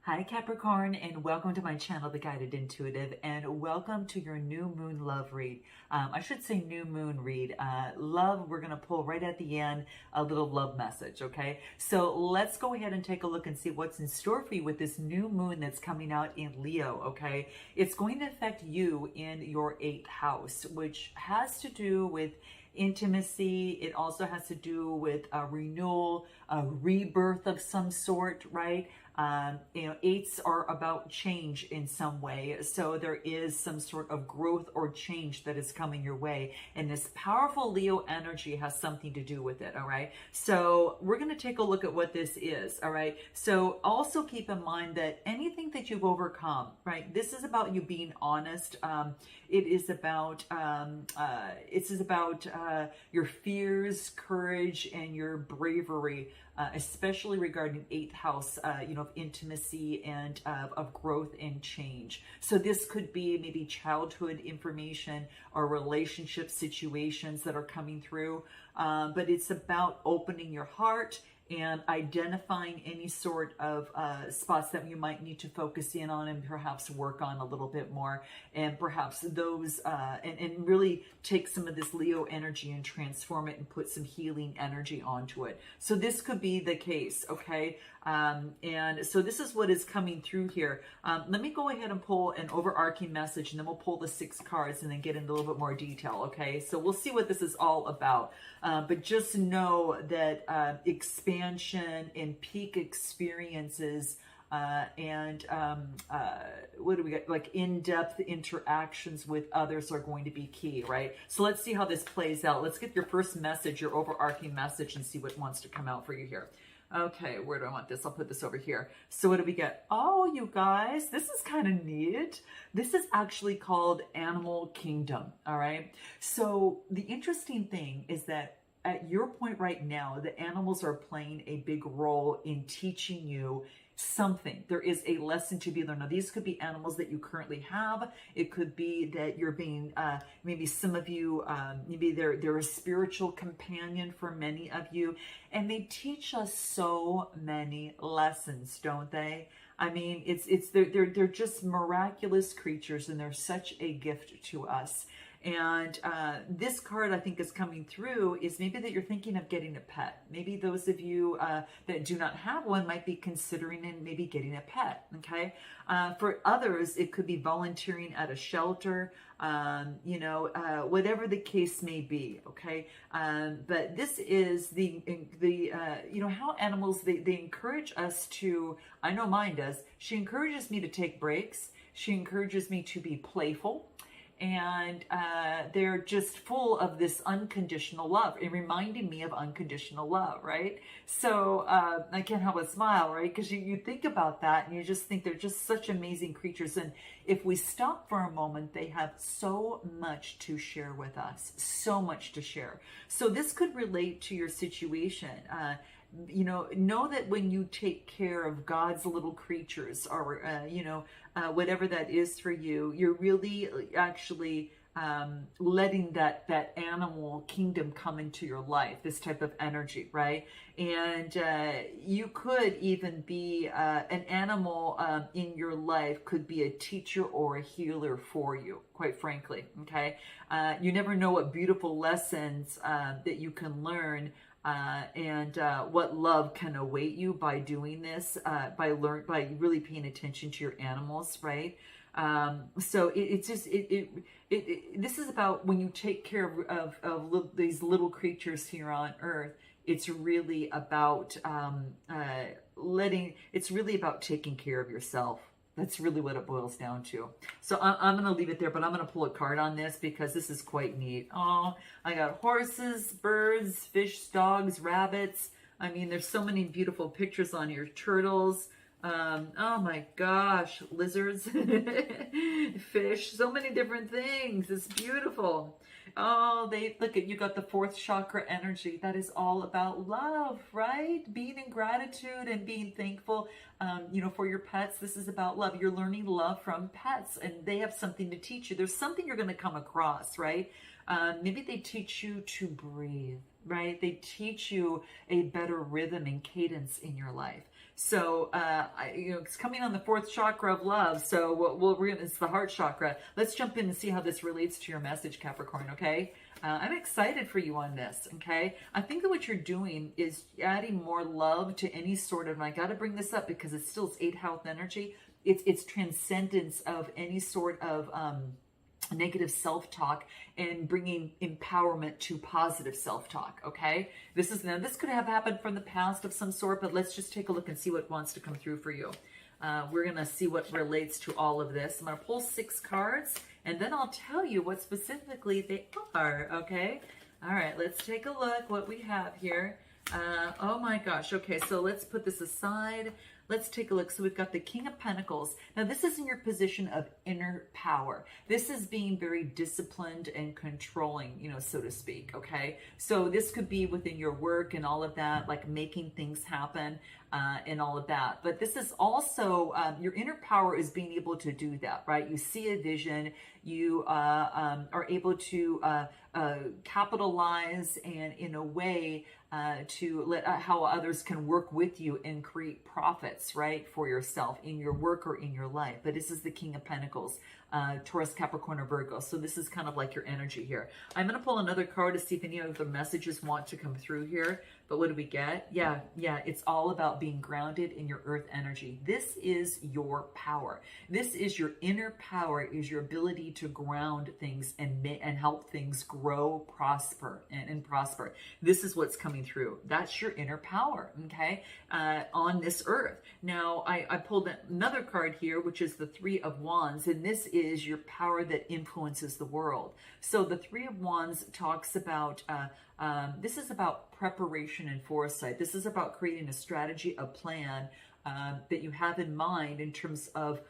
Hi Capricorn, and welcome to my channel, The Guided Intuitive, and welcome to your new moon love read. I should say new moon read. Love, we're going to pull right at the end a little love message, okay? So let's go ahead and take a look and see what's in store for you with this new moon that's coming out in Leo, okay? It's going to affect you in your 8th house, which has to do with intimacy. It also has to do with a renewal, a rebirth of some sort, right? Eights are about change in some way. So there is some sort of growth or change that is coming your way. And this powerful Leo energy has something to do with it, all right? So we're going to take a look at what this is, all right? So also keep in mind that anything that you've overcome, right? This is about you being honest. It is about, your fears, courage, and your bravery, especially regarding 8th house, of intimacy and of growth and change. So this could be maybe childhood information or relationship situations that are coming through, but it's about opening your heart and identifying any sort of spots that you might need to focus in on and perhaps work on a little bit more, and perhaps those and really take some of this Leo energy and transform it and put some healing energy onto it. So this could be the case, okay? And so this is what is coming through here. Let me go ahead and pull an overarching message, and then we'll pull the 6 cards and then get into a little bit more detail, okay? So we'll see what this is all about. But just know that expansion and peak experiences what do we got? Like in-depth interactions with others are going to be key, right? So let's see how this plays out. Let's get your first message, your overarching message, and see what wants to come out for you here. Okay, where do I want this? I'll put this over here. So what do we get? Oh, you guys, this is kind of neat. This is actually called Animal Kingdom, all right? So the interesting thing is that at your point right now, the animals are playing a big role in teaching you something. There is a lesson to be learned. Now, these could be animals that you currently have. It could be that you're being, maybe some of you, maybe they're a spiritual companion for many of you. And they teach us so many lessons, don't they? I mean, they're just miraculous creatures, and they're such a gift to us. And this card, I think, is coming through is maybe that you're thinking of getting a pet. Maybe those of you that do not have one might be considering and maybe getting a pet, okay? For others, it could be volunteering at a shelter, whatever the case may be, okay? But this is how animals, they encourage us to, I know mine does, she encourages me to take breaks. She encourages me to be playful. And they're just full of this unconditional love. It reminded me of unconditional love, right? So I can't help but smile, right? Because you think about that and you just think they're just such amazing creatures. And if we stop for a moment, they have so much to share with us, so much to share. So this could relate to your situation. Know that when you take care of God's little creatures, or whatever that is for you, you're really actually letting that animal kingdom come into your life, this type of energy, right? And you could even be an animal in your life, could be a teacher or a healer for you, quite frankly, okay? You never know what beautiful lessons that you can learn and what love can await you by doing this, by really paying attention to your animals, right? So this is about when you take care of these little creatures here on Earth. It's really about it's really about taking care of yourself. That's really what it boils down to. So I'm going to leave it there, but I'm going to pull a card on this because this is quite neat. Oh, I got horses, birds, fish, dogs, rabbits. I mean, there's so many beautiful pictures on here. Turtles. Oh my gosh. Lizards. Fish. So many different things. It's beautiful. Oh, look at, you got the 4th chakra energy. That is all about love, right? Being in gratitude and being thankful, for your pets. This is about love. You're learning love from pets, and they have something to teach you. There's something you're going to come across, right? Maybe they teach you to breathe, right? They teach you a better rhythm and cadence in your life. So, it's coming on the fourth chakra of love. So it's the heart chakra. Let's jump in and see how this relates to your message, Capricorn. Okay. I'm excited for you on this. Okay. I think that what you're doing is adding more love to any sort of, and I got to bring this up because it's still 8th house energy. It's transcendence of any sort of, negative self-talk and bringing empowerment to positive self-talk. Okay, this could have happened from the past of some sort, but let's just take a look and see what wants to come through for you. We're gonna see what relates to all of this. I'm gonna pull 6 cards and then I'll tell you what specifically they are. Okay, all right, let's take a look what we have here. Oh my gosh. Okay, so let's put this aside. Let's take a look. So we've got the King of Pentacles. Now this is in your position of inner power. This is being very disciplined and controlling, so to speak. Okay. So this could be within your work and all of that, like making things happen and all of that. But this is also, your inner power is being able to do that, right? You see a vision, you are able to capitalize and in a way to let how others can work with you and create profits, right, for yourself in your work or in your life. But this is the King of Pentacles, Taurus, Capricorn, or Virgo. So this is kind of like your energy here. I'm going to pull another card to see if any of the messages want to come through here. But what do we get? Yeah, it's all about being grounded in your earth energy. This is your power. This is your inner power, is your ability to ground things and help things grow, prosper, and prosper. This is what's coming through. That's your inner power, okay, on this earth. Now, I pulled another card here, which is the 3 of Wands, and this is your power that influences the world. So the 3 of Wands talks about, this is about preparation and foresight. This is about creating a strategy, a plan that you have in mind in terms of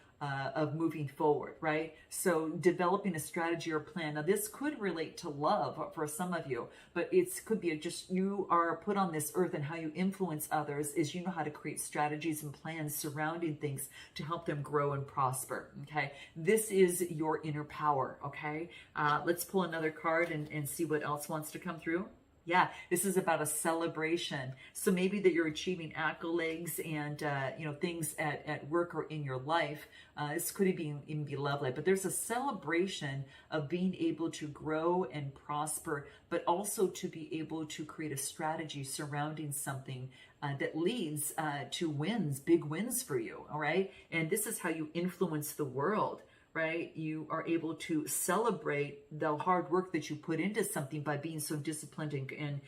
moving forward, right? So developing a strategy or plan. Now this could relate to love for some of you, but it could be just you are put on this earth and how you influence others is you know how to create strategies and plans surrounding things to help them grow and prosper, okay? This is your inner power, okay? Let's pull another card and see what else wants to come through. Yeah, this is about a celebration. So maybe that you're achieving accolades and, things at work or in your life. This could even be lovely, but there's a celebration of being able to grow and prosper, but also to be able to create a strategy surrounding something that leads to wins, big wins for you, all right? And this is how you influence the world. Right? You are able to celebrate the hard work that you put into something by being so disciplined and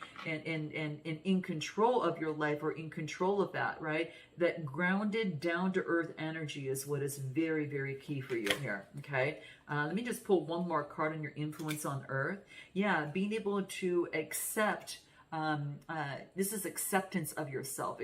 in control of your life or in control of that, right? That grounded down to earth energy is what is very, very key for you here. Okay. Let me just pull one more card on your influence on earth. Yeah. Being able to accept this is acceptance of yourself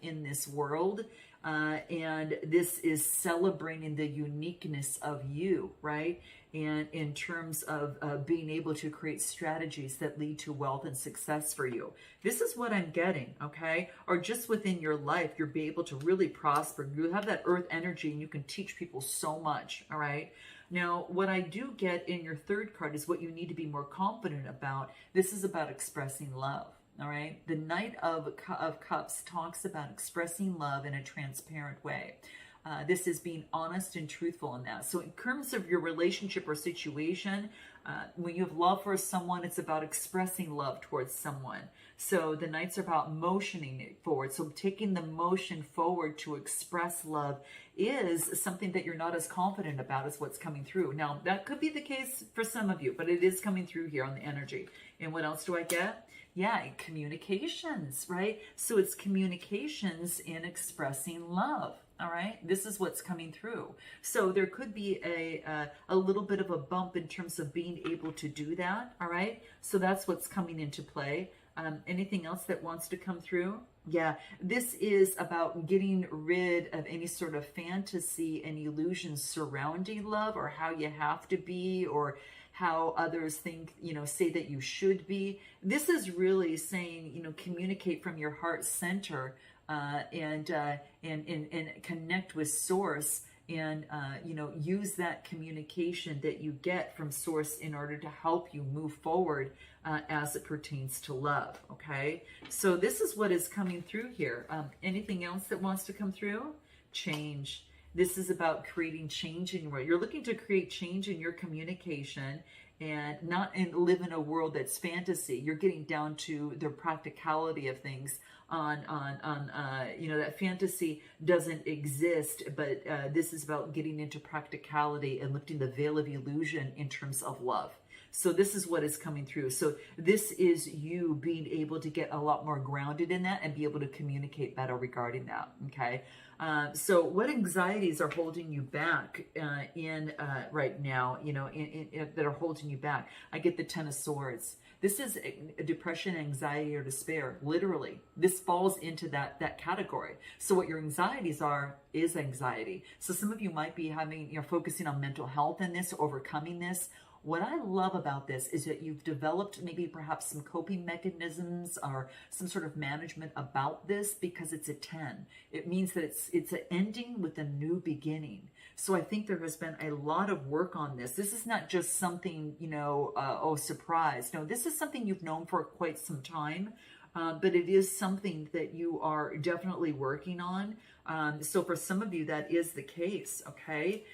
in this world. And this is celebrating the uniqueness of you, right? And in terms of being able to create strategies that lead to wealth and success for you. This is what I'm getting, okay? Or just within your life, you'll be able to really prosper. You have that earth energy and you can teach people so much, all right? Now, what I do get in your 3rd card is what you need to be more confident about. This is about expressing love. All right. The Knight of Cups talks about expressing love in a transparent way. This is being honest and truthful in that. So in terms of your relationship or situation, when you have love for someone, it's about expressing love towards someone. So the Knights are about motioning it forward. So taking the motion forward to express love is something that you're not as confident about as what's coming through. Now, that could be the case for some of you, but it is coming through here on the energy. And what else do I get? Yeah, communications, right? So it's communications in expressing love. All right, this is what's coming through. So there could be a little bit of a bump in terms of being able to do that. All right, so that's what's coming into play. Anything else that wants to come through? Yeah, this is about getting rid of any sort of fantasy and illusions surrounding love or how you have to be or how others think, say that you should be. This is really saying, communicate from your heart center and connect with source and use that communication that you get from source in order to help you move forward as it pertains to love. Okay, so this is what is coming through here. Anything else that wants to come through? Change. This is about creating change in your world. You're looking to create change in your communication and not live in a world that's fantasy. You're getting down to the practicality of things. That fantasy doesn't exist, but this is about getting into practicality and lifting the veil of illusion in terms of love. So this is what is coming through. So this is you being able to get a lot more grounded in that and be able to communicate better regarding that. Okay. So what anxieties are holding you back right now, that are holding you back? I get the Ten of Swords. This is a depression, anxiety, or despair. Literally, this falls into that category. So what your anxieties are is anxiety. So some of you might be focusing on mental health in this, overcoming this. What I love about this is that you've developed maybe perhaps some coping mechanisms or some sort of management about this, because it's a 10. It means that it's an ending with a new beginning. So I think there has been a lot of work on this. This is not just something, surprise. No, this is something you've known for quite some time. But it is something that you are definitely working on. So for some of you, that is the case, okay?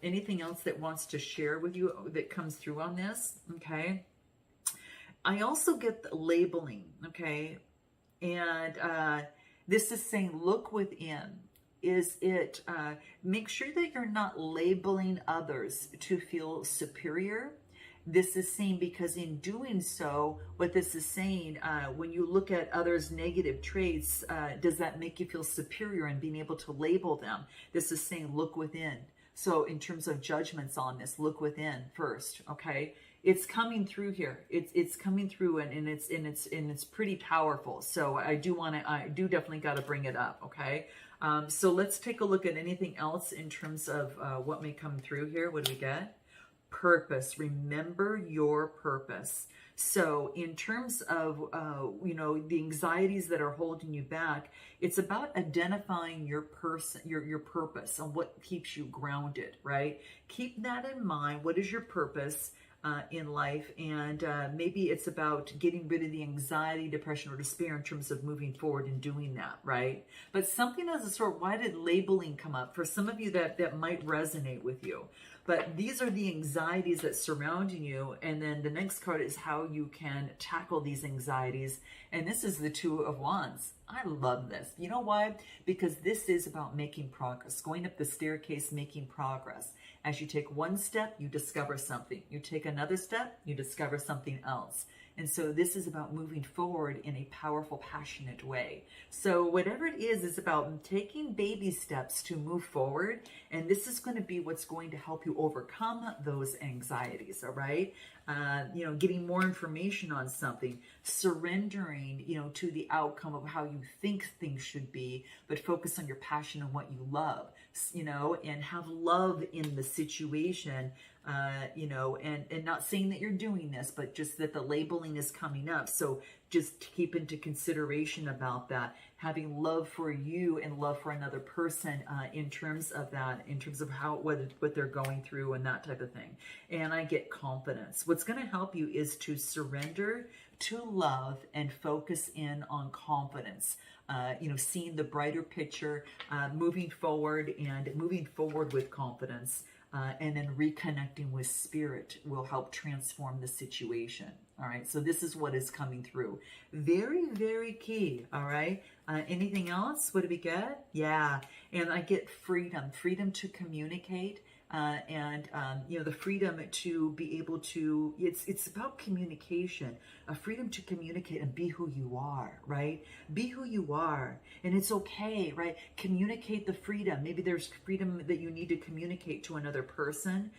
Anything else that wants to share with you that comes through on this, okay? I also get the labeling, okay? And this is saying, look within. Make sure that you're not labeling others to feel superior. This is saying, because in doing so, what this is saying, when you look at others' negative traits, does that make you feel superior in being able to label them? This is saying, look within. So in terms of judgments on this, look within first, okay? It's coming through here. It's coming through, and it's pretty powerful. So I do definitely got to bring it up, okay? So let's take a look at anything else in terms of what may come through here. What do we get? Purpose. Remember your purpose. So in terms of, the anxieties that are holding you back, it's about identifying your purpose and what keeps you grounded, right? Keep that in mind. What is your purpose in life? And maybe it's about getting rid of the anxiety, depression, or despair in terms of moving forward and doing that, right? But something as a sort, why did labeling come up? For some of you that might resonate with you. But these are the anxieties that surrounding you. And then the next card is how you can tackle these anxieties. And this is the Two of Wands. I love this. You know why? Because this is about making progress, going up the staircase, making progress. As you take one step, you discover something. You take another step, you discover something else. And so this is about moving forward in a powerful, passionate way. So whatever it is about taking baby steps to move forward. And this is going to be what's going to help you overcome those anxieties, all right? Getting more information on something, surrendering, to the outcome of how you think things should be, but focus on your passion and what you love, and have love in the situation, and not saying that you're doing this, but just that the labeling is coming up. So just keep into consideration about that, having love for you and love for another person in terms of that, in terms of what they're going through and that type of thing. And I get confidence. What's going to help you is to surrender to love and focus in on confidence. Seeing the brighter picture, moving forward with confidence. And then reconnecting with spirit will help transform the situation. All right. So this is what is coming through. Very, very key. All right. Anything else? What do we get? Yeah. And I get freedom to communicate. The freedom to be able to, it's about communication, a freedom to communicate and be who you are, right? Be who you are. And it's okay, right? Communicate the freedom. Maybe there's freedom that you need to communicate to another person,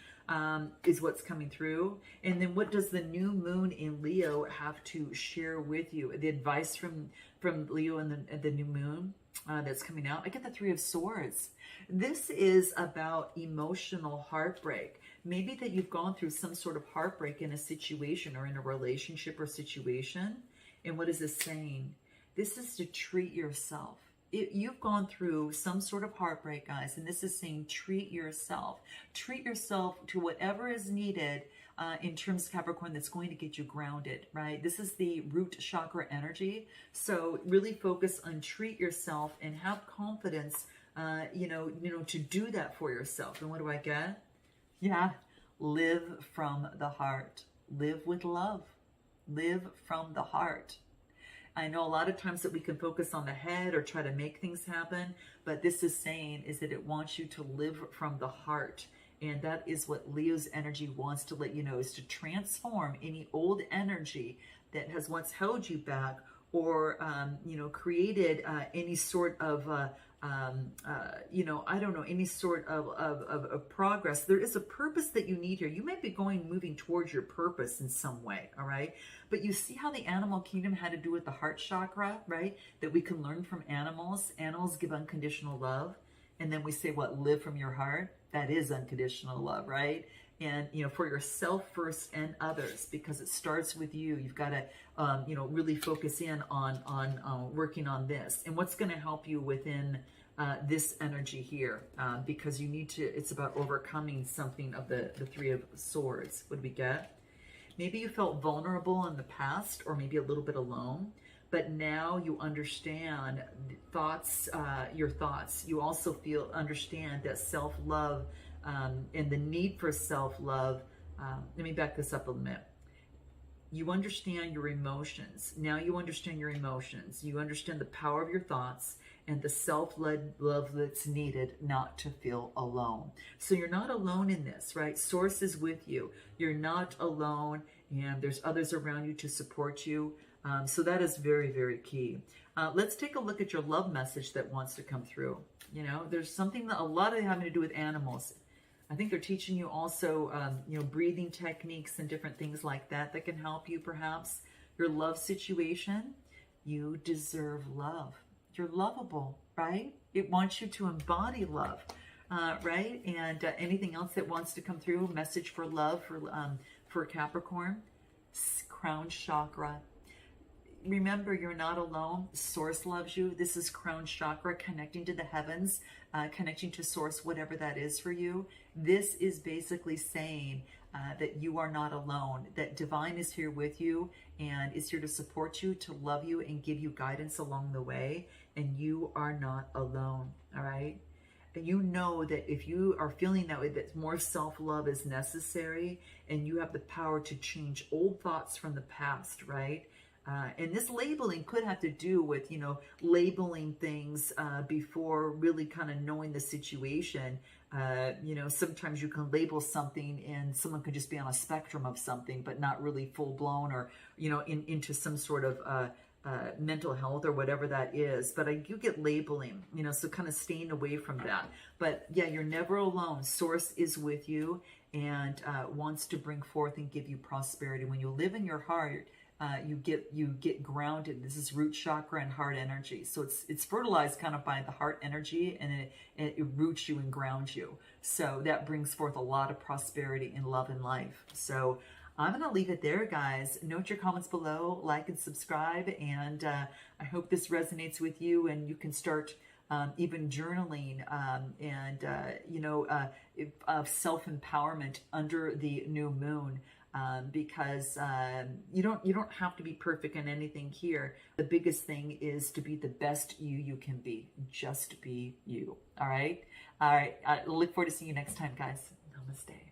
is what's coming through. And then what does the new moon in Leo have to share with you? The advice from Leo and the new moon that's coming out. I get the Three of Swords. This is about emotional heartbreak. Maybe that you've gone through some sort of heartbreak in a situation or in a relationship or situation. And what is this saying? This is to treat yourself. you've gone through some sort of heartbreak, guys, and this is saying treat yourself. Treat yourself to whatever is needed in terms of Capricorn that's going to get you grounded, right? This is the root chakra energy. So really focus on treat yourself and have confidence, to do that for yourself. And what do I get? Yeah, live from the heart. Live with love. Live from the heart. I know a lot of times that we can focus on the head or try to make things happen, but this is saying is that it wants you to live from the heart. And that is what Leo's energy wants to let you know, is to transform any old energy that has once held you back or, created any sort of, any sort of progress. There is a purpose that you need here. You might be moving towards your purpose in some way, all right? But you see how the animal kingdom had to do with the heart chakra, right? That we can learn from animals. Animals give unconditional love. And then we say, what, live from your heart? That is unconditional love, right? And, for yourself first and others, because it starts with you. You've got to, really focus in on working on this. And what's going to help you within this energy here, because you need to, it's about overcoming something of the Three of Swords. What do we get? Maybe you felt vulnerable in the past, or maybe a little bit alone. But now you understand your thoughts. You also understand that self-love and the need for self-love. Let me back this up a minute. You understand your emotions. Now you understand your emotions. You understand the power of your thoughts and the self-love that's needed not to feel alone. So you're not alone in this, right? Source is with you. You're not alone, and there's others around you to support you. So that is very, very key. Let's take a look at your love message that wants to come through. There's something that a lot of it having to do with animals. I think they're teaching you also, breathing techniques and different things like that that can help you perhaps. Your love situation, you deserve love. You're lovable, right? It wants you to embody love, right? And anything else that wants to come through, message for love for Capricorn, crown chakra. Remember, you're not alone. Source loves you. This is crown chakra, connecting to the heavens, connecting to source, whatever that is for you. This is basically saying that you are not alone, that divine is here with you and is here to support you, to love you and give you guidance along the way. And you are not alone, all right? And you know that if you are feeling that way, that more self-love is necessary, and you have the power to change old thoughts from the past, right? And this labeling could have to do with, labeling things before really kind of knowing the situation. Sometimes you can label something and someone could just be on a spectrum of something, but not really full blown or, into some sort of mental health or whatever that is. But I do get labeling, so kind of staying away from that. But yeah, you're never alone. Source is with you and wants to bring forth and give you prosperity. When you live in your heart, you get grounded. This is root chakra and heart energy. So it's fertilized kind of by the heart energy, and it roots you and grounds you. So that brings forth a lot of prosperity in love and life. So I'm going to leave it there, guys. Note your comments below, like and subscribe, and I hope this resonates with you, and you can start even journaling of self-empowerment under the new moon. Because you don't have to be perfect in anything here. The biggest thing is to be the best you can be. Just be you. All right. I look forward to seeing you next time, guys. Namaste.